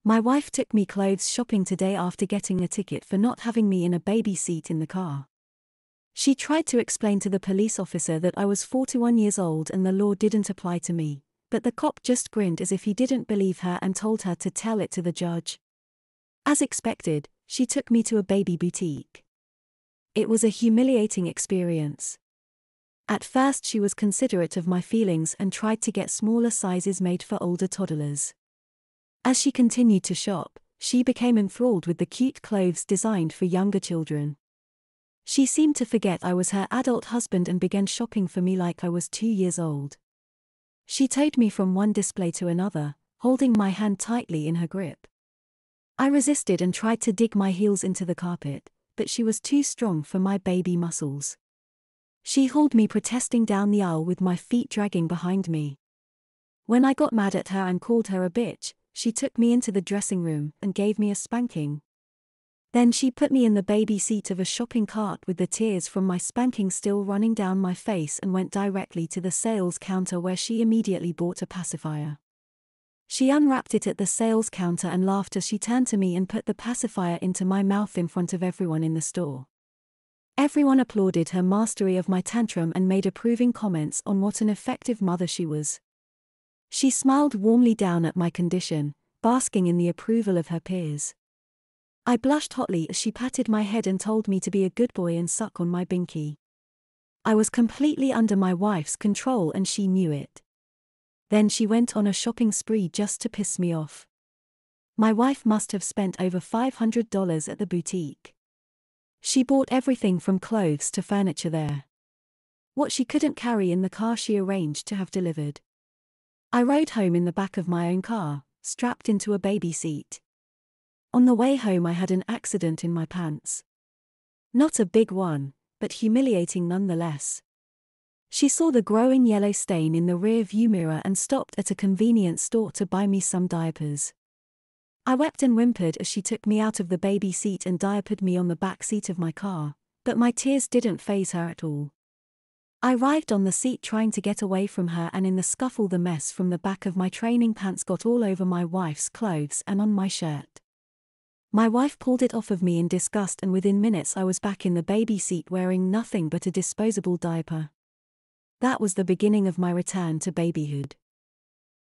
My wife took me clothes shopping today after getting a ticket for not having me in a baby seat in the car. She tried to explain to the police officer that I was 41 years old and the law didn't apply to me, but the cop just grinned as if he didn't believe her and told her to tell it to the judge. As expected, she took me to a baby boutique. It was a humiliating experience. At first she was considerate of my feelings and tried to get smaller sizes made for older toddlers. As she continued to shop, she became enthralled with the cute clothes designed for younger children. She seemed to forget I was her adult husband and began shopping for me like I was 2 years old. She towed me from one display to another, holding my hand tightly in her grip. I resisted and tried to dig my heels into the carpet, but she was too strong for my baby muscles. She hauled me protesting down the aisle with my feet dragging behind me. When I got mad at her and called her a bitch, she took me into the dressing room and gave me a spanking. Then she put me in the baby seat of a shopping cart with the tears from my spanking still running down my face and went directly to the sales counter where she immediately bought a pacifier. She unwrapped it at the sales counter and laughed as she turned to me and put the pacifier into my mouth in front of everyone in the store. Everyone applauded her mastery of my tantrum and made approving comments on what an effective mother she was. She smiled warmly down at my condition, basking in the approval of her peers. I blushed hotly as she patted my head and told me to be a good boy and suck on my binky. I was completely under my wife's control and she knew it. Then she went on a shopping spree just to piss me off. My wife must have spent over $500 at the boutique. She bought everything from clothes to furniture there. What she couldn't carry in the car she arranged to have delivered. I rode home in the back of my own car, strapped into a baby seat. On the way home I had an accident in my pants. Not a big one, but humiliating nonetheless. She saw the growing yellow stain in the rear view mirror and stopped at a convenience store to buy me some diapers. I wept and whimpered as she took me out of the baby seat and diapered me on the back seat of my car, but my tears didn't faze her at all. I writhed on the seat trying to get away from her, and in the scuffle the mess from the back of my training pants got all over my wife's clothes and on my shirt. My wife pulled it off of me in disgust and within minutes I was back in the baby seat wearing nothing but a disposable diaper. That was the beginning of my return to babyhood.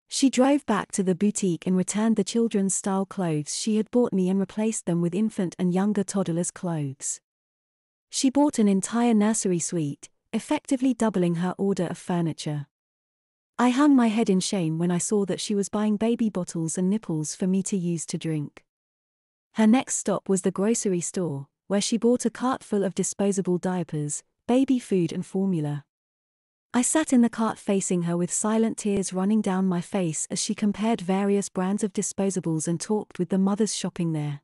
She drove back to the boutique and returned the children's style clothes she had bought me and replaced them with infant and younger toddlers' clothes. She bought an entire nursery suite, effectively doubling her order of furniture. I hung my head in shame when I saw that she was buying baby bottles and nipples for me to use to drink. Her next stop was the grocery store, where she bought a cart full of disposable diapers, baby food and formula. I sat in the cart facing her with silent tears running down my face as she compared various brands of disposables and talked with the mothers shopping there.